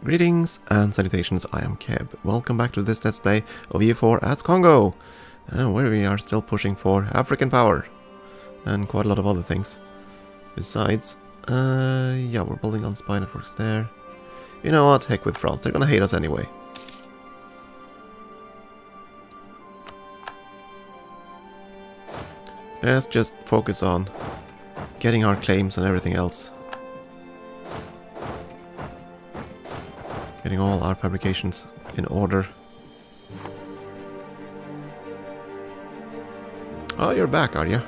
Greetings and salutations, I am Keb. Welcome back to this Let's Play of Year 4 as Kongo, where we are still pushing for African power and quite a lot of other things. Besides, yeah, we're building on spy networks there. You know what, heck with France, they're gonna hate us anyway. Let's just focus on getting our claims and everything else. Getting all our fabrications in order. Oh, you're back, are you?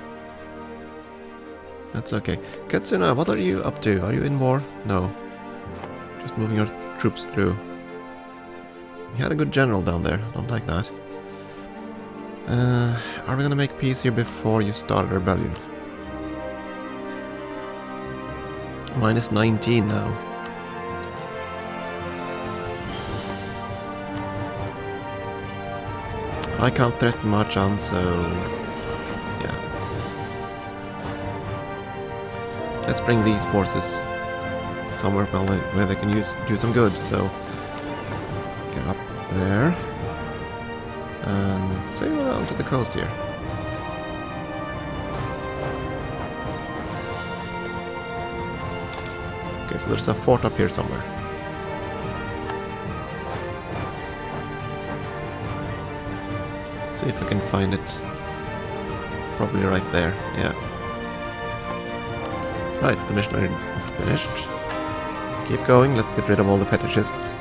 That's okay. Katsuna, what are you up to? Are you in war? No. Just moving your troops through. You had a good general down there. Don't like that. Are we gonna make peace here before you start a rebellion? Minus 19 now. I can't threaten Marchand, so yeah. Let's bring these forces somewhere where they can do some good. So get up there and sail around to the coast here. Okay, so there's a fort up here somewhere. See if I can find it. Probably right there, yeah. Right, the missionary is finished. Keep going, let's get rid of all the fetishists.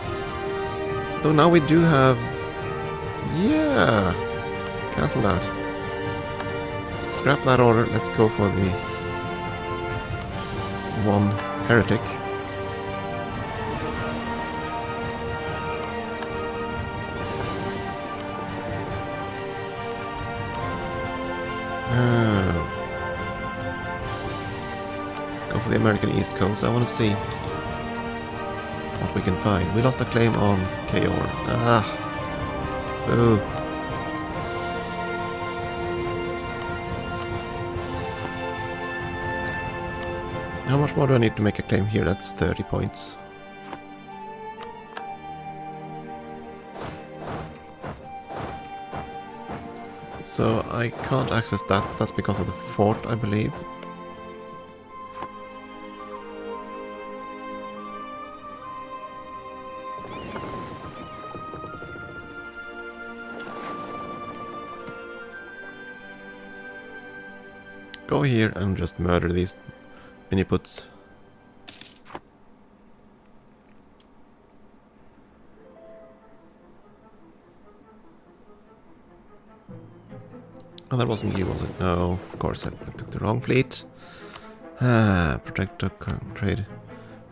Though now we do have... yeah! Cancel that. Scrap that order, let's go for the one heretic. Go for the American East Coast. I want to see what we can find. We lost a claim on Kayor. Ah. Boo. How much more do I need to make a claim here? That's 30 points. So I can't access that. That's because of the fort, I believe. Go here and just murder these mini-puts. Oh, that wasn't you, was it? No, of course, I took the wrong fleet. Ah, protect the trade.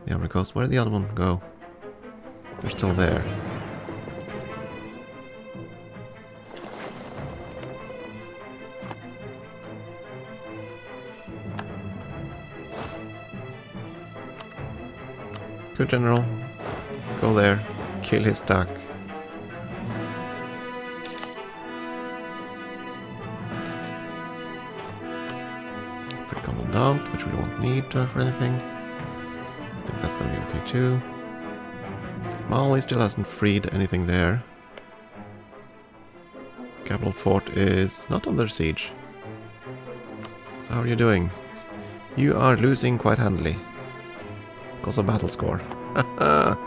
The Ivory Coast. Where did the other one go? They're still there. Good general. Go there. Kill his stack. Commandant, which we won't need for anything. I think that's gonna be okay too. Mali still hasn't freed anything there. Capital fort is not under siege. So how are you doing? You are losing quite handily. Because of battle score. Battle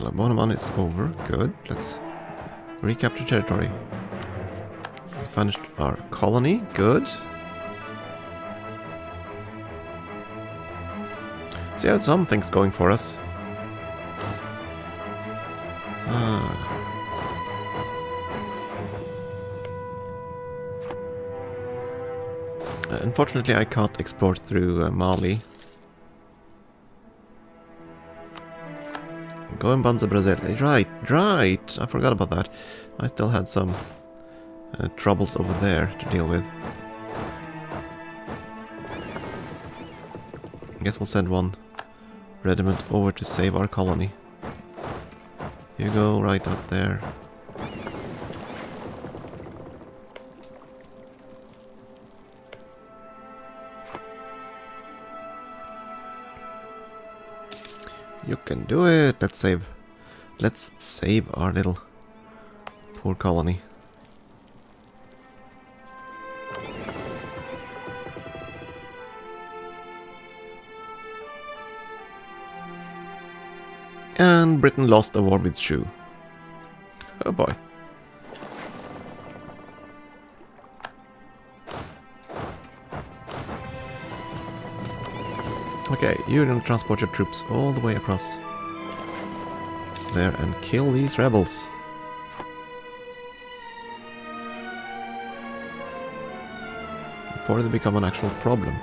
of Bonaman is over. Good. Let's recapture territory. We finished our colony. Good. So yeah, some things going for us. Unfortunately, I can't explore through Mali. Go in Banza, Brazil. Right. I forgot about that. I still had some troubles over there to deal with. I guess we'll send one regiment over to save our colony. You go right up there. You can do it. Let's save our little poor colony. And Britain lost a war with Shu. Oh boy. Okay, you're gonna transport your troops all the way across there and kill these rebels. Before they become an actual problem.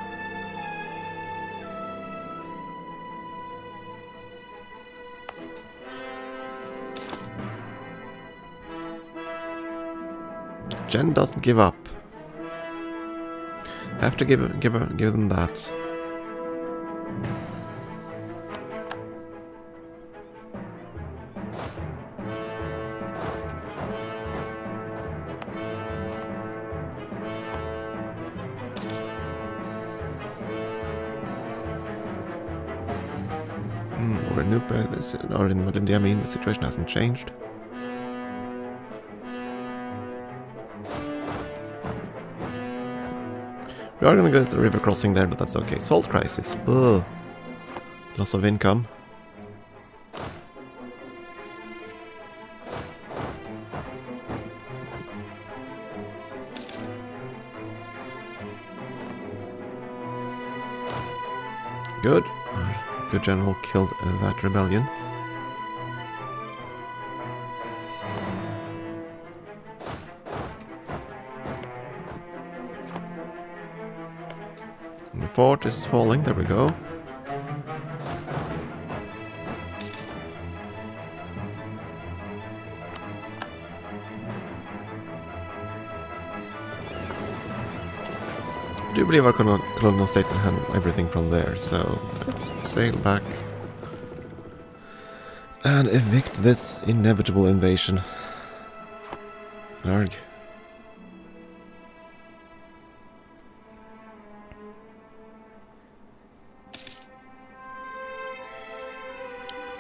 Jen doesn't give up. Have to give them that. Or in Nupa, or in Melindia, I mean, the situation hasn't changed. We are gonna go to the river crossing there, but that's okay. Salt crisis. Ugh. Loss of income. Good. Our good general killed that rebellion. The fort is falling, there we go. I do believe our colonial state can handle everything from there, so let's sail back and evict this inevitable invasion. Arg.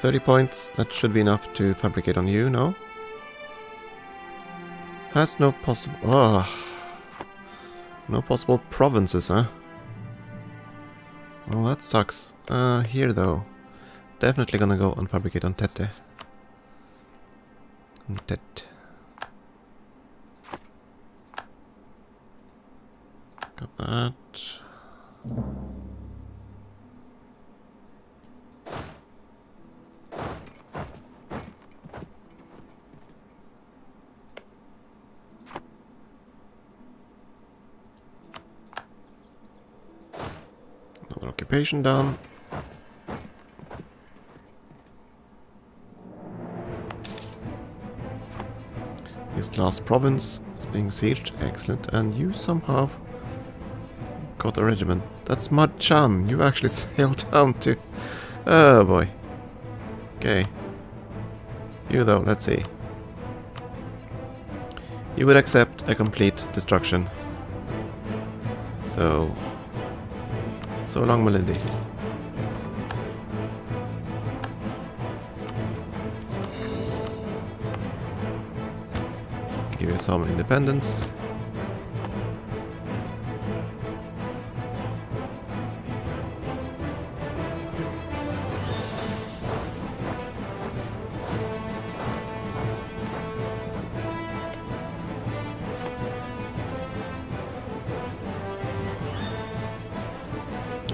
$30 points, that should be enough to fabricate on you, no? Has no possible... Oh. No possible provinces, huh? Well, that sucks. Here though. Definitely gonna go and fabricate on Tete. Got that. Another occupation done. This last province is being sieged. Excellent. And you somehow got a regiment. That's Mad-chan. You actually sailed down to... Oh boy. Okay. You though, let's see. You would accept a complete destruction. So long, Melindy. Give you some independence.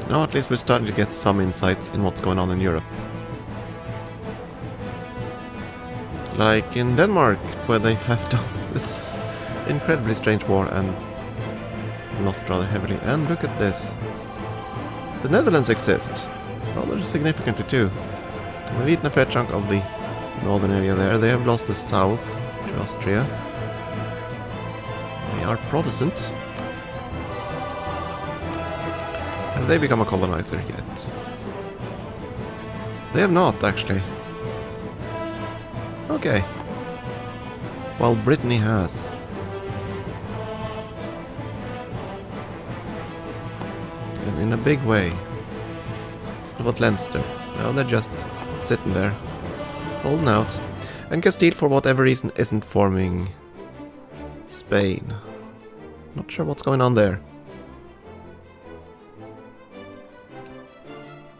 Now at least we're starting to get some insights in what's going on in Europe. Like in Denmark, where they have done this incredibly strange war and lost rather heavily. And look at this. The Netherlands exist. Rather significantly too. They've eaten a fair chunk of the northern area there. They have lost the south to Austria. They are Protestant. Have they become a colonizer yet? They have not, actually. Okay. While Brittany has. And in a big way. What about Leinster? No, they're just sitting there, holding out. And Castile, for whatever reason, isn't forming Spain. Not sure what's going on there.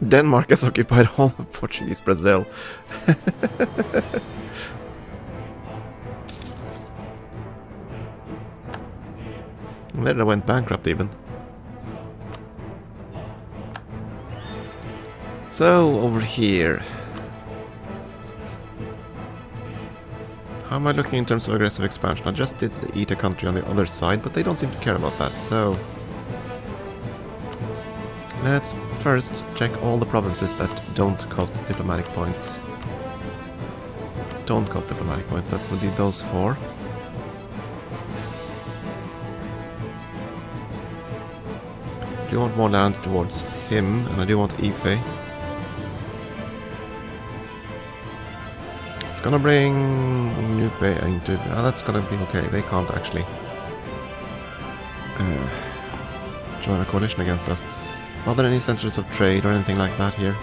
Denmark has occupied all of Portuguese Brazil. And then they went bankrupt even. So, over here. How am I looking in terms of aggressive expansion? I just did eat a country on the other side, but they don't seem to care about that, so... Let's first check all the provinces that don't cost diplomatic points. Don't cost diplomatic points, that would be those four. I do want more land towards him, and I do want Ife. It's gonna bring Nupe into... that's gonna be okay, they can't actually join a coalition against us. Are there any centers of trade or anything like that here?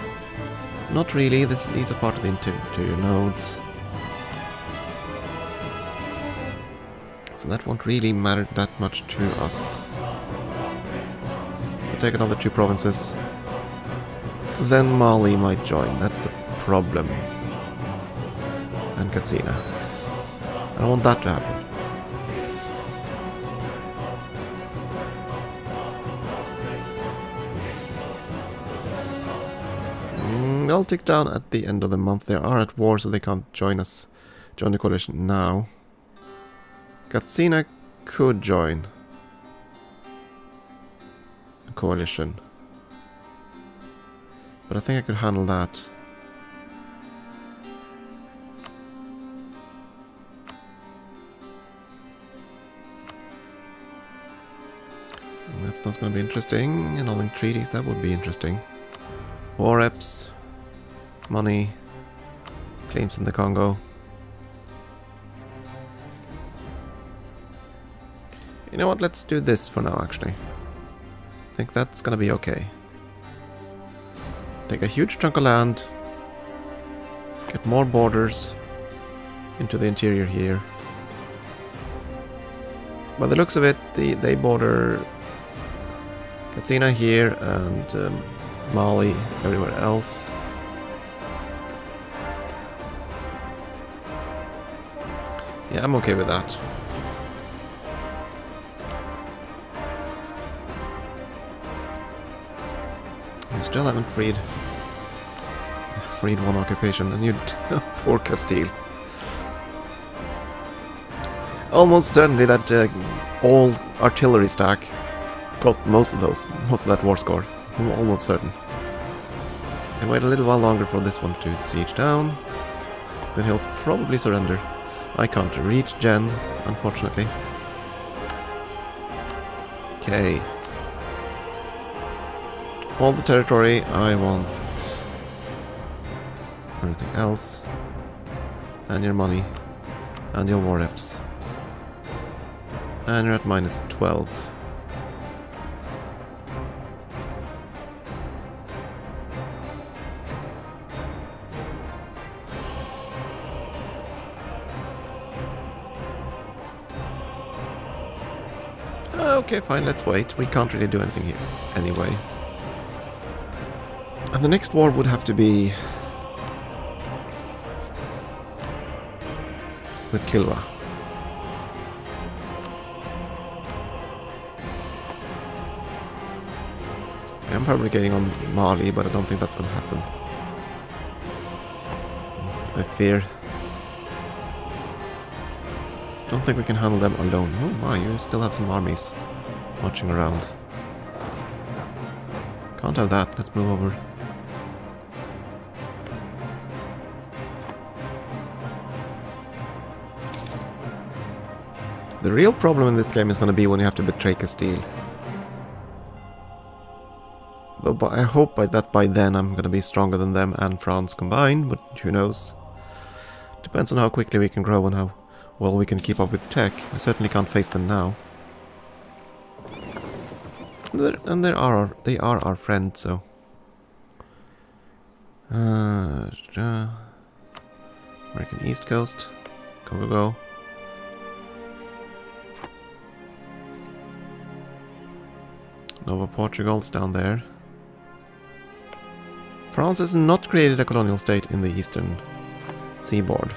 Not really, these are part of the interior nodes. So that won't really matter that much to us. We'll take another 2 provinces. Then Mali might join, that's the problem. And Katsina. I don't want that to happen. I'll tick down at the end of the month. They are at war, so they can't join the coalition now. Katsina could join a coalition, but I think I could handle that. And that's not going to be interesting. Annulling treaties, that would be interesting. War reps. Money, claims in the Congo. You know what, let's do this for now actually. I think that's gonna be okay. Take a huge chunk of land, get more borders into the interior here. By the looks of it, they border Katsina here and Mali everywhere else. Yeah, I'm okay with that. You still haven't freed one occupation, and you poor Castile. Almost certainly that all artillery stack cost most of that war score. I'm almost certain. And wait a little while longer for this one to siege down. Then he'll probably surrender. I can't reach Jen, unfortunately. Okay. All the territory, I want everything else. And your money. And your war reps. And you're at -12. Okay, fine, let's wait. We can't really do anything here anyway. And the next war would have to be with Kilwa. I'm probably getting on Mali, but I don't think that's going to happen. I fear. Don't think we can handle them alone. Oh my, you still have some armies marching around. Can't have that. Let's move over. The real problem in this game is going to be when you have to betray Castile. Though I hope that by then I'm going to be stronger than them and France combined, but who knows. Depends on how quickly we can grow and how well we can keep up with tech. We certainly can't face them now. And they are our friends, so... American East Coast. Go, go, go. Nova Portugal's down there. France has not created a colonial state in the eastern seaboard.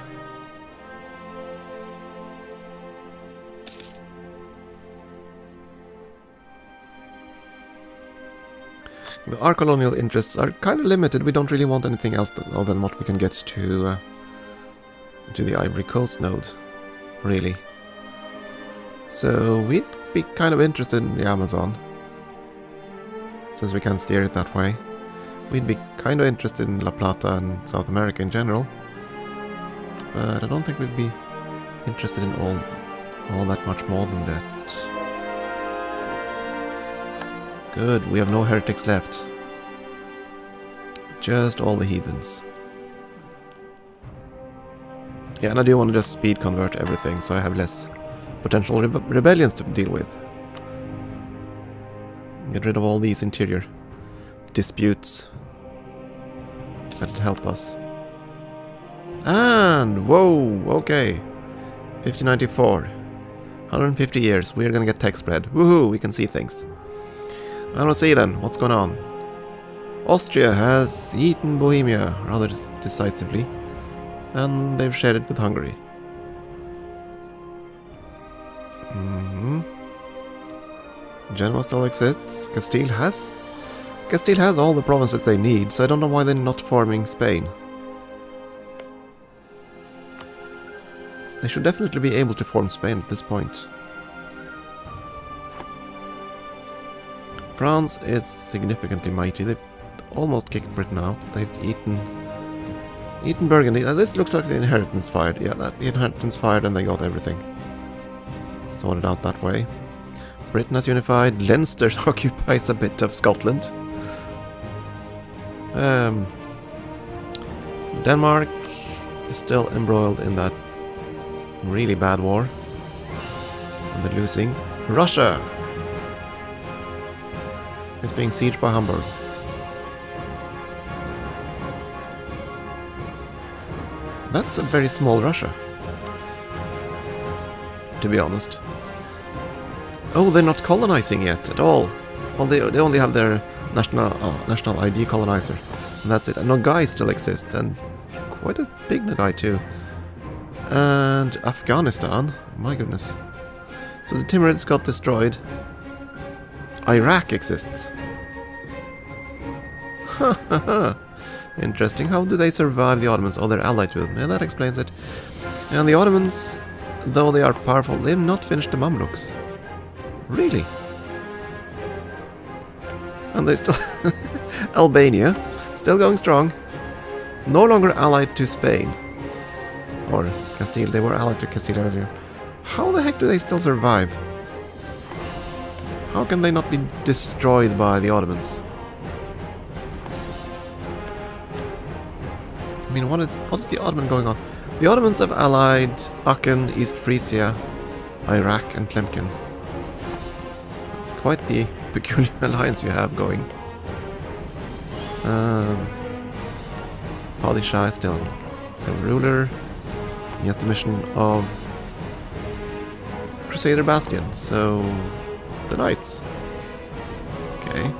Our colonial interests are kind of limited. We don't really want anything else other than what we can get to the Ivory Coast node, really. So we'd be kind of interested in the Amazon, since we can steer it that way. We'd be kind of interested in La Plata and South America in general, but I don't think we'd be interested in all that much more than that. Good, we have no heretics left. Just all the heathens. Yeah, and I do want to just speed convert everything, so I have less potential rebellions to deal with. Get rid of all these interior disputes that help us. And, whoa, okay. 1594. 150 years, we're gonna get tech spread. Woohoo, we can see things. I don't see then, what's going on? Austria has eaten Bohemia rather decisively, and they've shared it with Hungary. Genoa still exists. Castile has all the provinces they need, so I don't know why they're not forming Spain. They should definitely be able to form Spain at this point. France is significantly mighty. They've almost kicked Britain out. They've eaten Burgundy. This looks like the inheritance fired. Yeah, the inheritance fired and they got everything sorted out that way. Britain has unified. Leinster occupies a bit of Scotland. Denmark is still embroiled in that really bad war. And they're losing. Russia is being sieged by Hamburg. That's a very small Russia, to be honest. Oh, they're not colonizing yet at all. Well, they only have their national ID colonizer, and that's it. And Nogai still exists, and quite a big Nogai too. And Afghanistan, my goodness. So the Timurids got destroyed. Iraq exists. Ha ha ha. Interesting. How do they survive the Ottomans? Oh, they're allied with them. Yeah, that explains it. And the Ottomans, though they are powerful, they've not finished the Mamluks. Really? And they still... Albania, still going strong. No longer allied to Spain. Or Castile. They were allied to Castile earlier. How the heck do they still survive? How can they not be destroyed by the Ottomans? I mean, what is the Ottoman going on? The Ottomans have allied Aachen, East Frisia, Iraq and Tlemcen. It's quite the peculiar alliance you have going. Padishah is still the ruler. He has the mission of Crusader Bastion, so the Knights. Okay.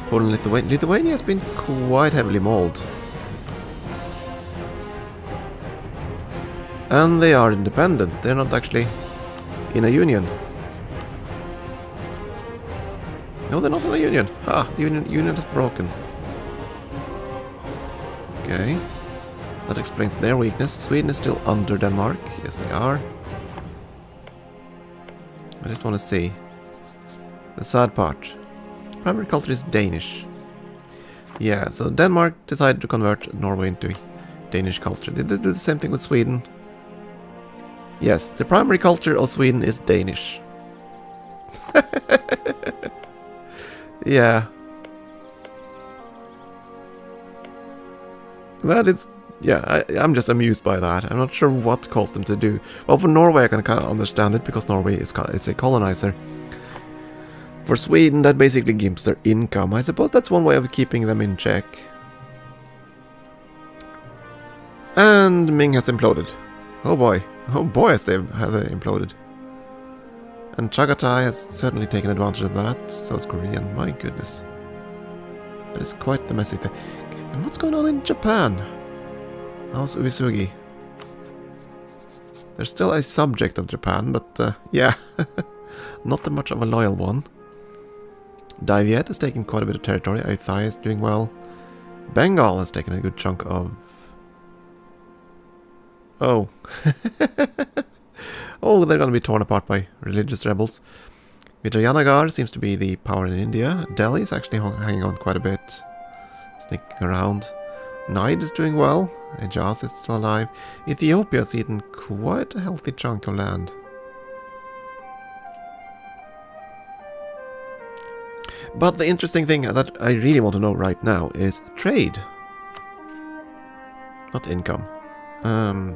Poland, Lithuania has been quite heavily mauled. And they are independent. They're not actually in a union. No, they're not in a union. Ah, the union is broken. Okay. That explains their weakness. Sweden is still under Denmark. Yes, they are. I just want to see. The sad part. Primary culture is Danish. Yeah, so Denmark decided to convert Norway into Danish culture. They did the same thing with Sweden. Yes, the primary culture of Sweden is Danish. Yeah. That is... Yeah, I'm just amused by that. I'm not sure what caused them to do. Well, for Norway I can kind of understand it, because Norway is a colonizer. For Sweden, that basically gives their income. I suppose that's one way of keeping them in check. And Ming has imploded. Oh boy. Oh boy, has they imploded. And Chagatai has certainly taken advantage of that. So is Korean. My goodness. That is quite the messy thing. And what's going on in Japan? How's Uesugi? There's still a subject of Japan, but yeah. Not that much of a loyal one. Daiviet has taken quite a bit of territory. Aithai is doing well. Bengal has taken a good chunk of... Oh. Oh, they're going to be torn apart by religious rebels. Vijayanagar seems to be the power in India. Delhi is actually hanging on quite a bit. Sneaking around. Naid is doing well. Hejaz is still alive. Ethiopia has eaten quite a healthy chunk of land. But the interesting thing that I really want to know right now is trade. Not income. Not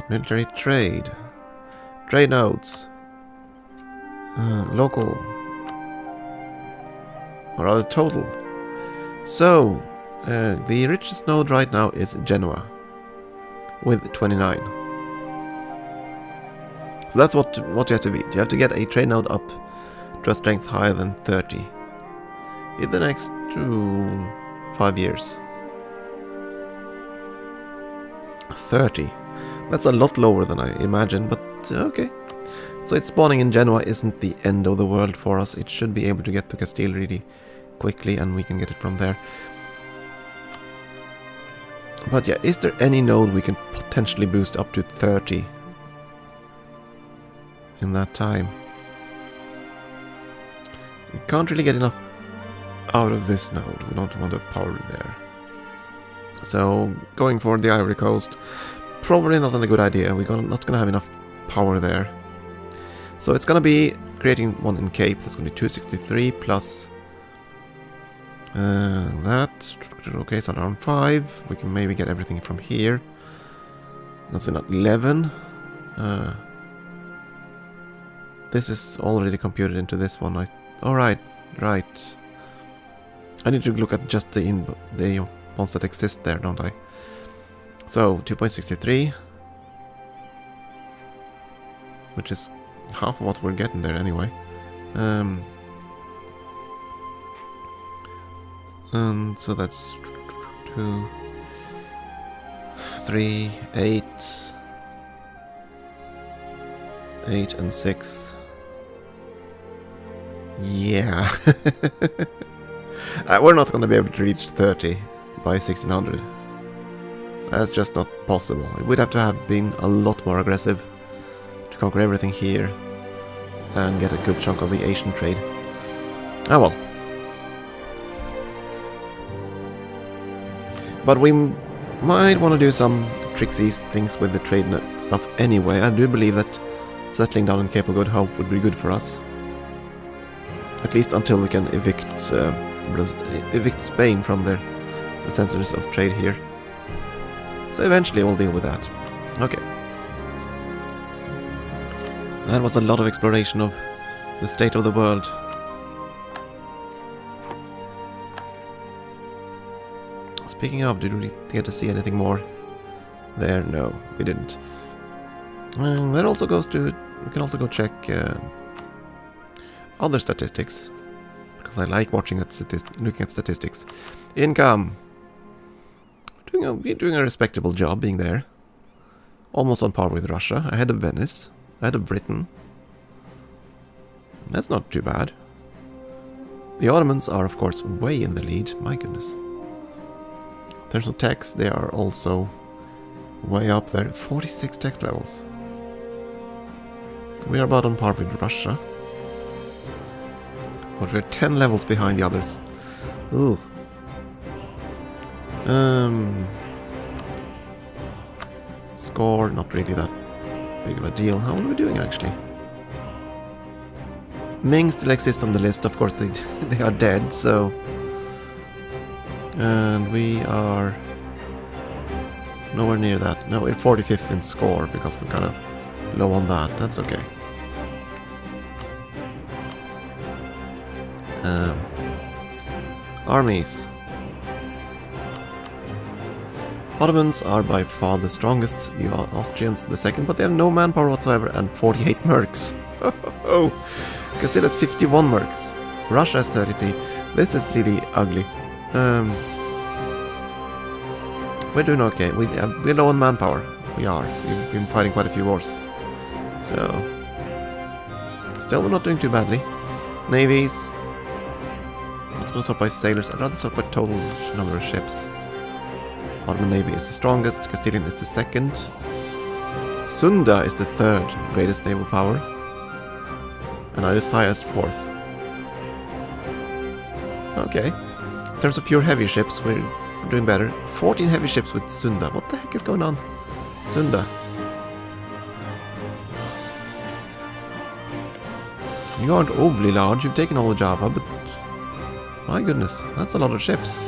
military trade. Trade nodes. Local. Or rather total. So, the richest node right now is Genoa. With 29. So that's what you have to beat. You have to get a trade node up to a strength higher than 30 in the next 5 years. 30. That's a lot lower than I imagined, but okay. So it's spawning in Genoa isn't the end of the world for us. It should be able to get to Castile really quickly, and we can get it from there. But yeah, is there any node we can potentially boost up to 30 in that time? We can't really get enough out of this node. We don't want to power there. So going for the Ivory Coast, probably not a good idea. We're not going to have enough power there. So it's going to be creating one in Cape. That's going to be 263 plus that. Okay, so around 5. We can maybe get everything from here. That's in 11. This is already computed into this one. Alright, right. I need to look at just the ones that exist there, don't I? So 2.63, which is half of what we're getting there anyway. And so that's 2, 3, 8, 8 and 6. Yeah. We're not going to be able to reach 30 by 1600. That's just not possible. It would have to have been a lot more aggressive to conquer everything here and get a good chunk of the Asian trade. Ah well. But we might want to do some tricksy things with the trade stuff anyway. I do believe that settling down in Cape of Good Hope would be good for us. At least until we can evict Spain from the centers of trade here. So eventually we'll deal with that. Okay. That was a lot of exploration of the state of the world. Speaking of, did we get to see anything more there? No, we didn't. And that also goes to... We can also go check other statistics. Because I like watching at looking at statistics. Income. We're doing a respectable job being there. Almost on par with Russia. Ahead of Venice. Ahead of Britain. That's not too bad. The Ottomans are, of course, way in the lead. My goodness. In terms of tax, they are also way up there. 46 tax levels. We are about on par with Russia. But we're 10 levels behind the others. Ugh. Score, not really that big of a deal. How are we doing actually? Ming still exists on the list, of course they are dead, so... And we are nowhere near that. No, we're 45th in score because we're kind of low on that. That's okay. Armies. Ottomans are by far the strongest, the Austrians the second, but they have no manpower whatsoever and 48 mercs. Oh, Castile has 51 mercs. Russia has 33. This is really ugly. We're doing okay. We're low on manpower. We are. We've been fighting quite a few wars. So, still we're not doing too badly. Navies. I'm not going to sort by sailors. I'd rather sort by total number of ships. Ottoman Navy is the strongest, Castilian is the second. Sunda is the third greatest naval power. And Alfaya is fourth. Okay. In terms of pure heavy ships, we're doing better. 14 heavy ships with Sunda. What the heck is going on? Sunda. You aren't overly large, you've taken all the Java, but... my goodness, that's a lot of ships.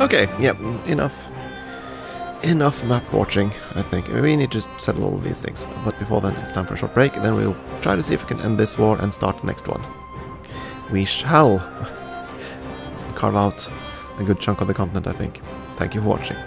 Okay, yeah, enough map watching, I think. We need to settle all of these things. But before then, it's time for a short break, and then we'll try to see if we can end this war and start the next one. We shall carve out a good chunk of the continent, I think. Thank you for watching.